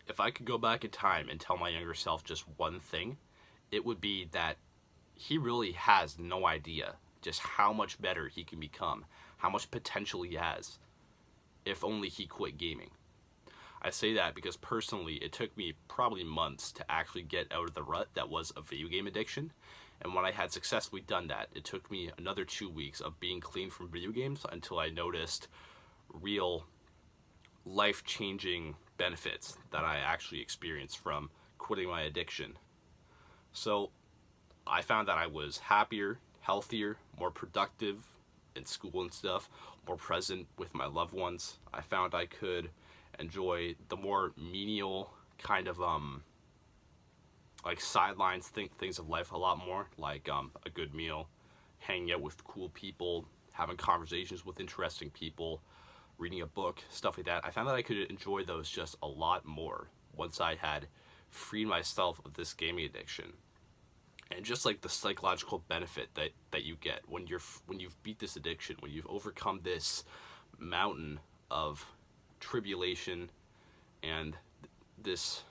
if I could go back in time and tell my younger self just one thing, it would be that he really has no idea just how much better he can become, how much potential he has, if only he quit gaming. I say that because personally, it took me probably months to actually get out of the rut that was a video game addiction. And when I had successfully done that, it took me another 2 weeks of being clean from video games until I noticed real life changing benefits that I actually experienced from quitting my addiction. So I found that I was happier, healthier, more productive in school and stuff, more present with my loved ones. I found I could enjoy the more menial kind of like sidelines things of life a lot more, like a good meal, hanging out with cool people, having conversations with interesting people, reading a book, stuff like that. I found that I could enjoy those just a lot more once I had freed myself of this gaming addiction. And just like the psychological benefit that you get when you've beat this addiction, when you've overcome this mountain of tribulation and this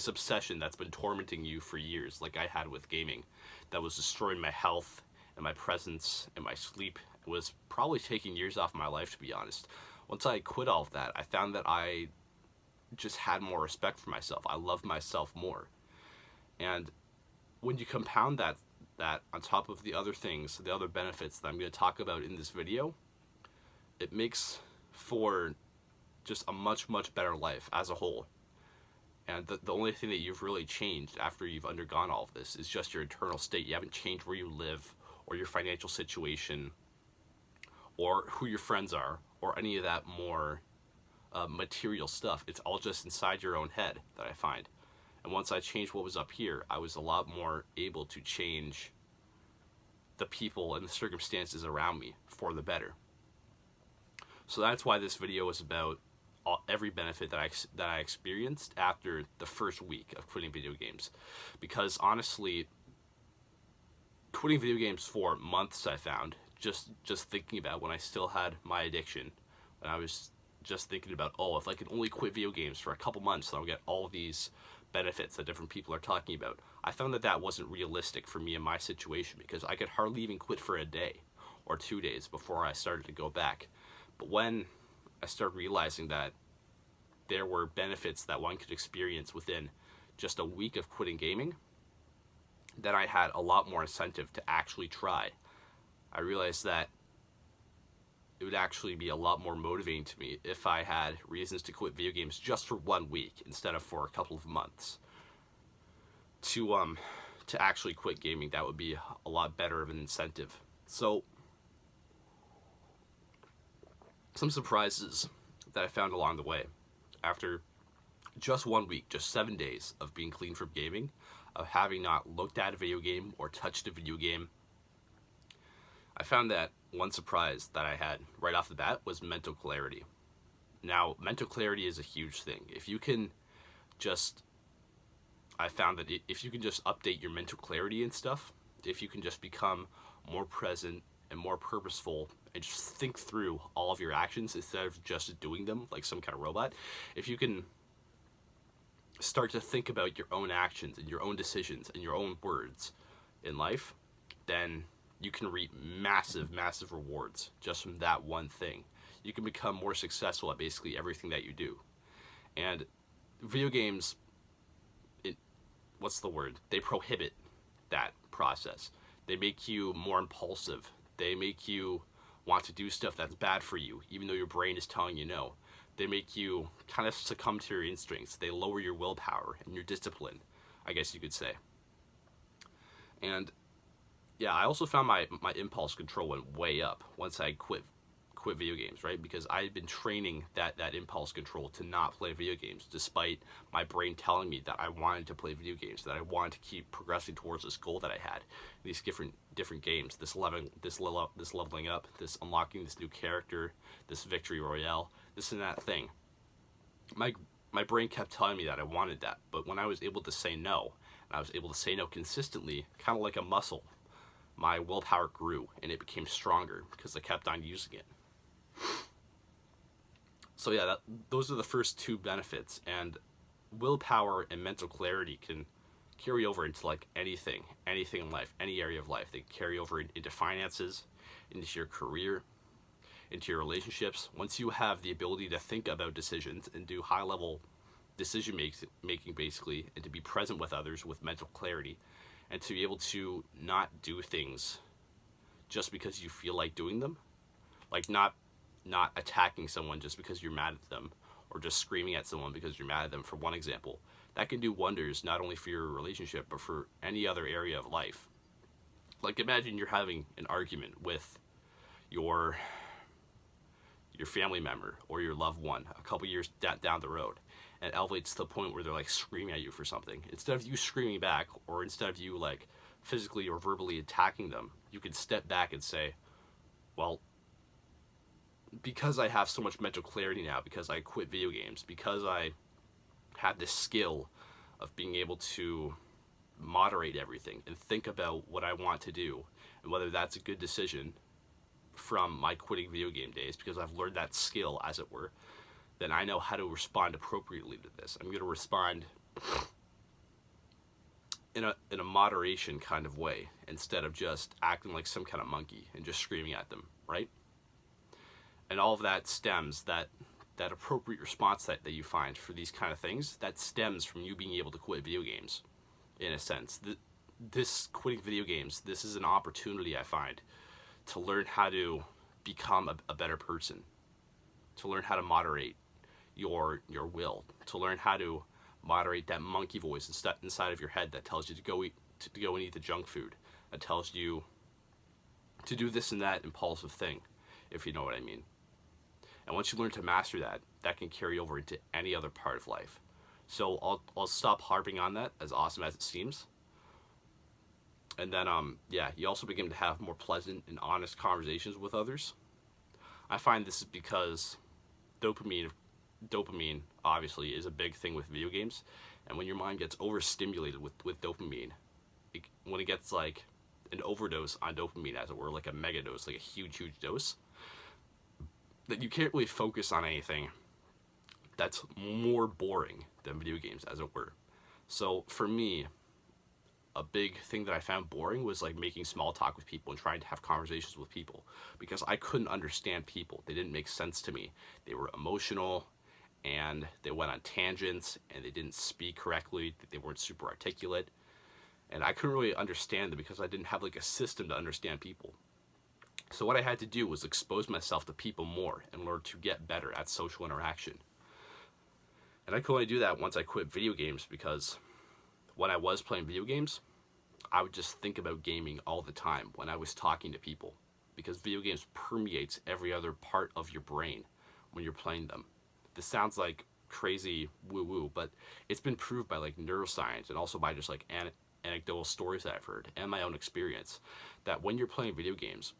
obsession that's been tormenting you for years, like I had with gaming, that was destroying my health and my presence and my sleep. It was probably taking years off my life, to be honest. Once I quit all of that, I found that I just had more respect for myself. I loved myself more. And when you compound that on top of the other things, the other benefits that I'm going to talk about in this video, it makes for just a much, much better life as a whole. And the only thing that you've really changed after you've undergone all of this is just your internal state. You haven't changed where you live or your financial situation or who your friends are or any of that more material stuff. It's all just inside your own head that I find. And once I changed what was up here, I was a lot more able to change the people and the circumstances around me for the better. So that's why this video is about every benefit that I experienced after the first week of quitting video games. Because honestly, quitting video games for months, I found, just thinking about when I still had my addiction, when I was just thinking about, oh, if I could only quit video games for a couple months, then I'll get all these benefits that different people are talking about. I found that that wasn't realistic for me in my situation, because I could hardly even quit for a day or 2 days before I started to go back. But when I started realizing that there were benefits that one could experience within just a week of quitting gaming, then I had a lot more incentive to actually try. I realized that it would actually be a lot more motivating to me if I had reasons to quit video games just for 1 week instead of for a couple of months. To actually quit gaming, that would be a lot better of an incentive. So, some surprises that I found along the way. After just 1 week, just 7 days of being clean from gaming, of having not looked at a video game or touched a video game, I found that one surprise that I had right off the bat was mental clarity. Now, mental clarity is a huge thing. If you can just, I found that if you can just update your mental clarity and stuff, if you can just become more present and more purposeful and just think through all of your actions instead of just doing them like some kind of robot, if you can start to think about your own actions and your own decisions and your own words in life, then you can reap massive, massive rewards just from that one thing. You can become more successful at basically everything that you do. And video games, what's the word? They prohibit that process. They make you more impulsive. They make you want to do stuff that's bad for you, even though your brain is telling you no. They make you kind of succumb to your instincts. They lower your willpower and your discipline, I guess you could say. And yeah, I also found my impulse control went way up once I quit video games, right? Because I had been training that impulse control to not play video games, despite my brain telling me that I wanted to play video games, that I wanted to keep progressing towards this goal that I had. These different games, this leveling up, this unlocking this new character, this victory royale, this and that thing. My brain kept telling me that I wanted that, but when I was able to say no, and I was able to say no consistently, kind of like a muscle, my willpower grew and it became stronger because I kept on using it. So yeah, those are the first two benefits, and willpower and mental clarity can carry over into like anything in life, any area of life. They carry over into finances, into your career, into your relationships. Once you have the ability to think about decisions and do high level decision making basically, and to be present with others with mental clarity, and to be able to not do things just because you feel like doing them, like not attacking someone just because you're mad at them, or just screaming at someone because you're mad at them, for one example. That can do wonders not only for your relationship but for any other area of life. Like imagine you're having an argument with your family member or your loved one a couple years down the road, and it elevates to the point where they're like screaming at you for something. Instead of you screaming back, or instead of you like physically or verbally attacking them, you can step back and say, well, because I have so much mental clarity now, because I quit video games, because I had this skill of being able to moderate everything and think about what I want to do and whether that's a good decision from my quitting video game days, because I've learned that skill, as it were, then I know how to respond appropriately to this. I'm going to respond in a moderation kind of way, instead of just acting like some kind of monkey and just screaming at them, right? And all of that stems, that appropriate response that you find for these kind of things, that stems from you being able to quit video games, in a sense. This quitting video games, this is an opportunity, I find, to learn how to become a better person, to learn how to moderate your will, to learn how to moderate that monkey voice inside of your head that tells you to go and eat the junk food, that tells you to do this and that impulsive thing, if you know what I mean. And once you learn to master that, that can carry over into any other part of life. So I'll stop harping on that, as awesome as it seems. And then, you also begin to have more pleasant and honest conversations with others. I find this is because dopamine obviously is a big thing with video games. And when your mind gets overstimulated with dopamine, when it gets like an overdose on dopamine, as it were, like a mega dose, like a huge dose, that you can't really focus on anything that's more boring than video games, as it were. So for me, a big thing that I found boring was like making small talk with people and trying to have conversations with people, because I couldn't understand people. They didn't make sense to me. They were emotional, and they went on tangents, and they didn't speak correctly. They weren't super articulate, and I couldn't really understand them because I didn't have like a system to understand people. So what I had to do was expose myself to people more in order to get better at social interaction. And I could only do that once I quit video games, because when I was playing video games, I would just think about gaming all the time when I was talking to people, because video games permeates every other part of your brain when you're playing them. This sounds like crazy woo-woo, but it's been proved by like neuroscience, and also by just like anecdotal stories that I've heard and my own experience, that when you're playing video games,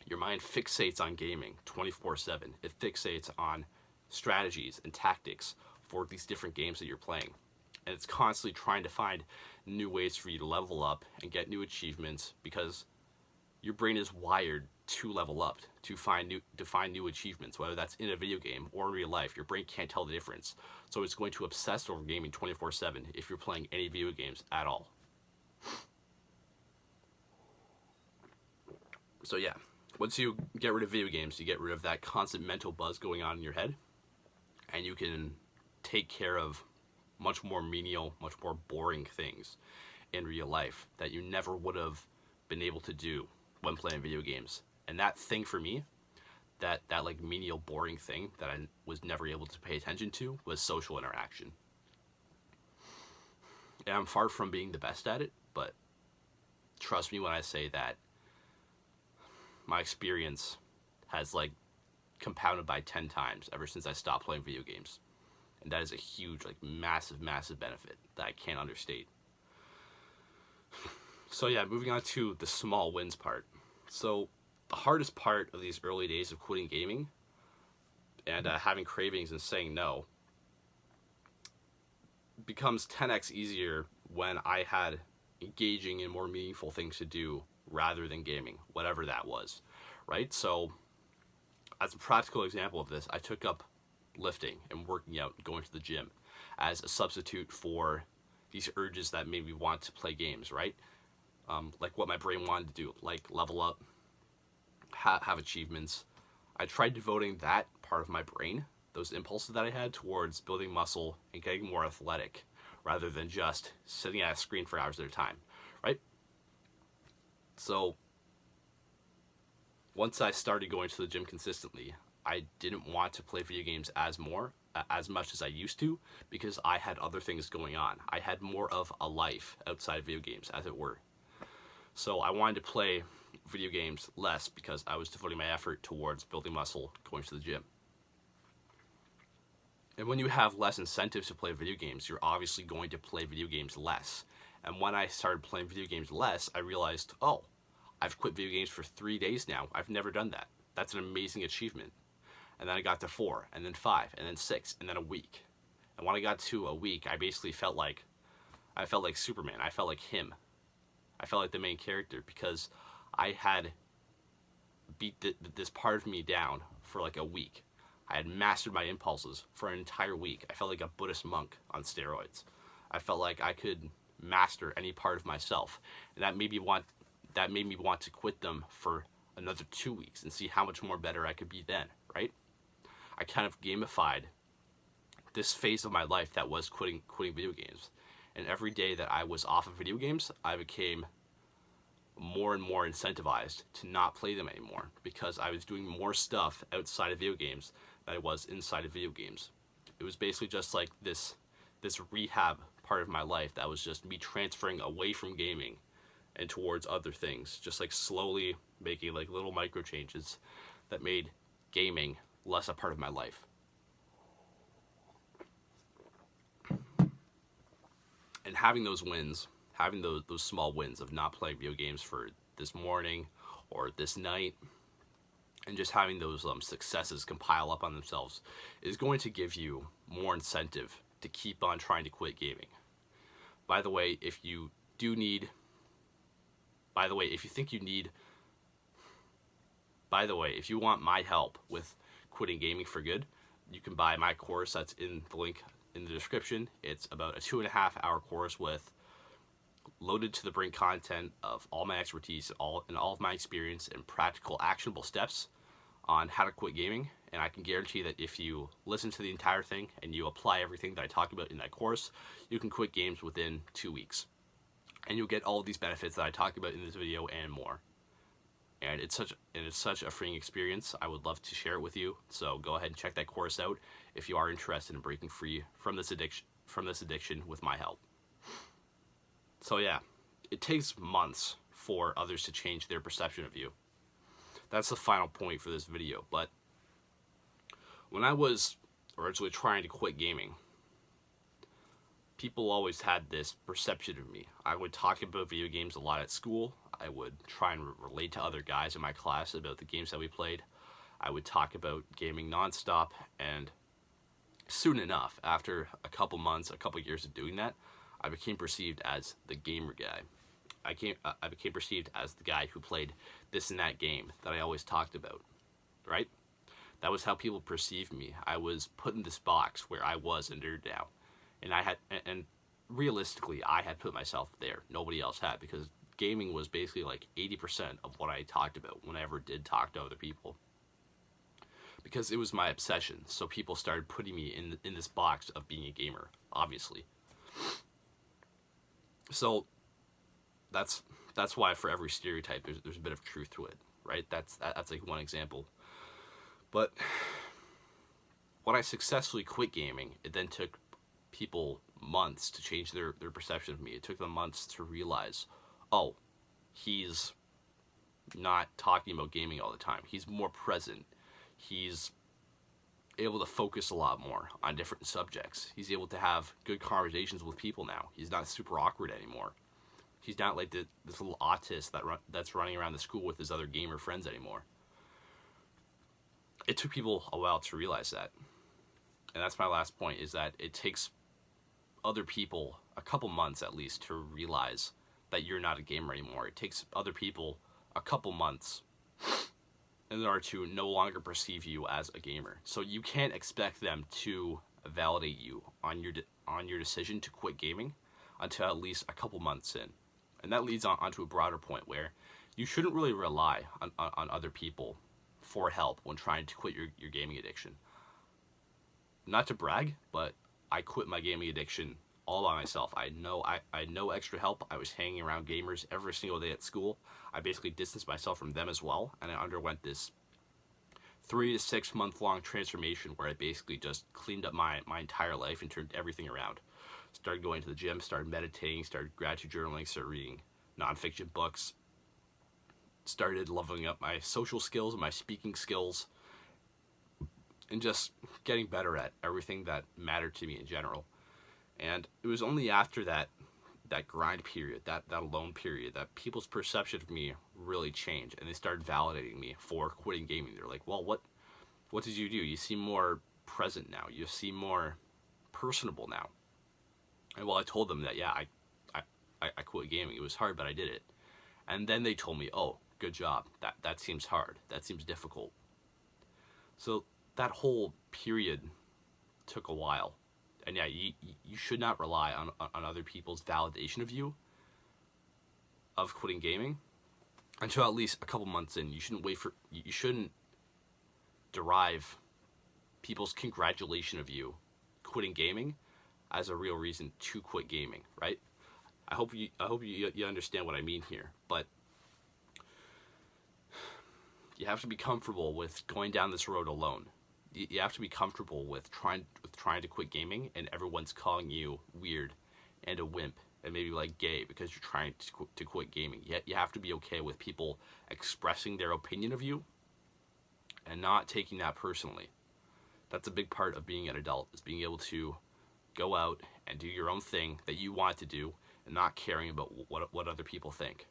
your mind fixates on gaming 24/7. It fixates on strategies and tactics for these different games that you're playing. And it's constantly trying to find new ways for you to level up and get new achievements, because your brain is wired to level up, to find new achievements, whether that's in a video game or in real life. Your brain can't tell the difference. So it's going to obsess over gaming 24/7 if you're playing any video games at all. So yeah, once you get rid of video games, you get rid of that constant mental buzz going on in your head, and you can take care of much more menial, much more boring things in real life that you never would have been able to do when playing video games. And that thing for me, that like menial, boring thing that I was never able to pay attention to, was social interaction. And I'm far from being the best at it, but trust me when I say that my experience has like compounded by 10 times ever since I stopped playing video games. And that is a huge, like massive benefit that I can't understate. So yeah, moving on to the small wins part. So the hardest part of these early days of quitting gaming and having cravings and saying no becomes 10x easier when I had engaging and more meaningful things to do rather than gaming, whatever that was, right? So as a practical example of this, I took up lifting and working out, going to the gym, as a substitute for these urges that made me want to play games, right? Like what my brain wanted to do, like level up, have achievements. I tried devoting that part of my brain, those impulses that I had, towards building muscle and getting more athletic, rather than just sitting at a screen for hours at a time, right? So once I started going to the gym consistently, I didn't want to play video games as much as I used to, because I had other things going on. I had more of a life outside of video games, as it were. So I wanted to play video games less because I was devoting my effort towards building muscle, going to the gym. And when you have less incentives to play video games, you're obviously going to play video games less. And when I started playing video games less, I realized, oh, I've quit video games for 3 days now. I've never done that. That's an amazing achievement. And then I got to 4, and then 5, and then 6, and then a week. And when I got to a week, I basically felt like Superman. I felt like him. I felt like the main character, because I had beat this part of me down for like a week. I had mastered my impulses for an entire week. I felt like a Buddhist monk on steroids. I felt like I could master any part of myself, and that made me want to quit them for another 2 weeks and see how much more better I could be then, right? I kind of gamified this phase of my life that was quitting video games. And every day that I was off of video games, I became more and more incentivized to not play them anymore, because I was doing more stuff outside of video games than I was inside of video games. It was basically just like this rehab part of my life that was just me transferring away from gaming and towards other things, just like slowly making like little micro changes that made gaming less a part of my life. And having those wins, having those small wins of not playing video games for this morning or this night, and just having those successes compile up on themselves, is going to give you more incentive to keep on trying to quit gaming. By the way, if you want my help with quitting gaming for good, you can buy my course. That's in the link in the description. It's about a 2.5-hour course with loaded to the brink content of all my expertise, all of my experience, and practical actionable steps on how to quit gaming. And I can guarantee that if you listen to the entire thing and you apply everything that I talk about in that course, you can quit games within 2 weeks. And you'll get all of these benefits that I talk about in this video and more. And it's such a freeing experience. I would love to share it with you. So go ahead and check that course out if you are interested in breaking free from this addiction with my help. So yeah, it takes months for others to change their perception of you. That's the final point for this video. But when I was originally trying to quit gaming, people always had this perception of me. I would talk about video games a lot at school. I would try and relate to other guys in my class about the games that we played. I would talk about gaming nonstop, and soon enough, after a couple years of doing that, I became perceived as the gamer guy. I became perceived as the guy who played this and that game that I always talked about, right? That was how people perceived me. I was put in this box where I was a nerd now, and realistically, I had put myself there. Nobody else had, because gaming was basically like 80% of what I talked about when I ever did talk to other people, because it was my obsession. So people started putting me in this box of being a gamer, obviously. So that's why for every stereotype there's a bit of truth to it, right? That's like one example. But when I successfully quit gaming, it then took people months to change their perception of me. It took them months to realize, oh, he's not talking about gaming all the time. He's more present. He's able to focus a lot more on different subjects. He's able to have good conversations with people now. He's not super awkward anymore. He's not like this little autist that's running around the school with his other gamer friends anymore. It took people a while to realize that. And that's my last point, is that it takes other people a couple months at least to realize that you're not a gamer anymore. It takes other people a couple months in order to no longer perceive you as a gamer. So you can't expect them to validate you on your decision to quit gaming until at least a couple months in. And that leads onto a broader point where you shouldn't really rely on other people for help when trying to quit your gaming addiction. Not to brag, but I quit my gaming addiction all by myself. I had no extra help. I was hanging around gamers every single day at school. I basically distanced myself from them as well, and I underwent this 3 to 6 month long transformation where I basically just cleaned up my entire life and turned everything around. Started going to the gym, started meditating, started gratitude journaling, started reading nonfiction books, started leveling up my social skills and my speaking skills, and just getting better at everything that mattered to me in general. And it was only after that grind period, that alone period, that people's perception of me really changed, and they started validating me for quitting gaming. They're like, well, what did you do? You seem more present now. You seem more personable now. And well, I told them that, yeah, I quit gaming. It was hard, but I did it. And then they told me, oh, good job. That seems hard. That seems difficult. So that whole period took a while. And yeah, you should not rely on other people's validation of you, of quitting gaming, until at least a couple months in. You shouldn't derive people's congratulation of you quitting gaming as a real reason to quit gaming, right? I hope you understand what I mean here, but you have to be comfortable with going down this road alone. You have to be comfortable with trying to quit gaming, and everyone's calling you weird and a wimp and maybe like gay because you're trying to quit gaming. You have to be okay with people expressing their opinion of you and not taking that personally. That's a big part of being an adult, is being able to go out and do your own thing that you want to do and not caring about what other people think.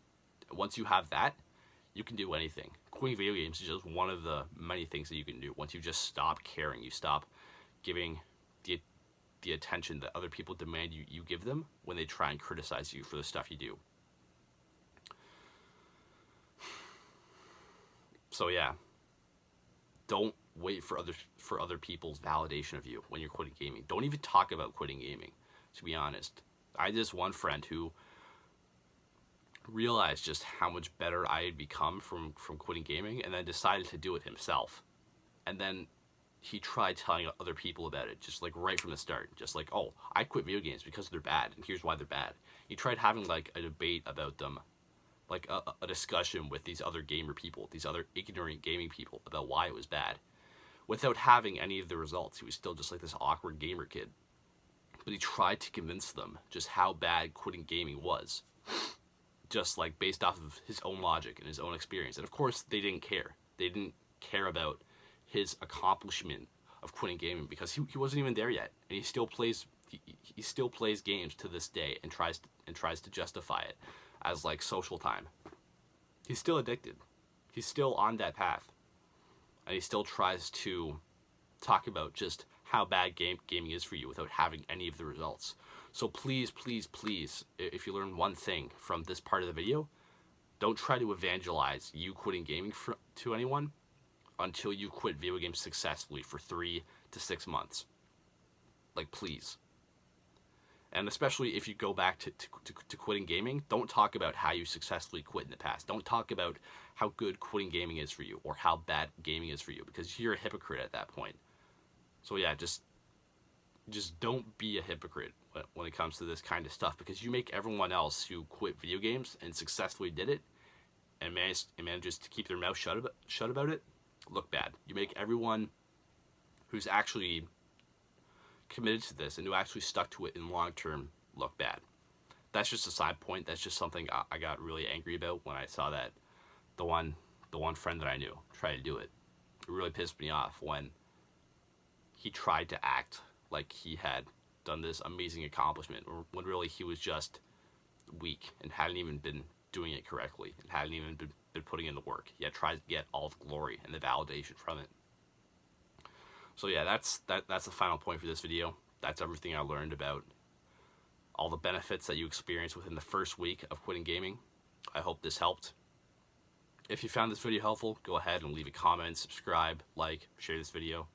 Once you have that, you can do anything. Quitting video games is just one of the many things that you can do. Once you just stop caring, you stop giving the attention that other people demand you give them when they try and criticize you for the stuff you do. So yeah, don't wait for other people's validation of you when you're quitting gaming. Don't even talk about quitting gaming, to be honest. I had this one friend who realized just how much better I had become from quitting gaming, and then decided to do it himself. And then he tried telling other people about it, just like right from the start. Just like, oh, I quit video games because they're bad, and here's why they're bad. He tried having like a debate about them, like a discussion with these other gamer people, these other ignorant gaming people, about why it was bad, without having any of the results. He was still just like this awkward gamer kid. But he tried to convince them just how bad quitting gaming was, just like based off of his own logic and his own experience. And of course, they didn't care. They didn't care about his accomplishment of quitting gaming because he wasn't even there yet, and he still plays games to this day and tries to justify it as like social time. He's still addicted. He's still on that path, and he still tries to talk about just how bad gaming is for you without having any of the results. So please, please, please, if you learn one thing from this part of the video, don't try to evangelize you quitting gaming to anyone until you quit video games successfully for 3 to 6 months. Like, please. And especially if you go back to quitting gaming, don't talk about how you successfully quit in the past. Don't talk about how good quitting gaming is for you or how bad gaming is for you, because you're a hypocrite at that point. So yeah, just don't be a hypocrite when it comes to this kind of stuff, because you make everyone else who quit video games and successfully did it and manages to keep their mouth shut about it look bad. You make everyone who's actually committed to this and who actually stuck to it in long term look bad. That's just a side point. That's just something I got really angry about when I saw that the one friend that I knew tried to do it. It really pissed me off when he tried to act like he had done this amazing accomplishment when really he was just weak and hadn't even been doing it correctly and hadn't even been putting in the work. He had tried to get all the glory and the validation from it. So yeah, that's the final point for this video. That's everything I learned about all the benefits that you experience within the first week of quitting gaming. I hope this helped. If you found this video helpful, go ahead and leave a comment, subscribe, like, share this video.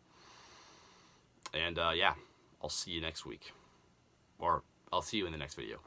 And yeah, I'll see you next week. Or I'll see you in the next video.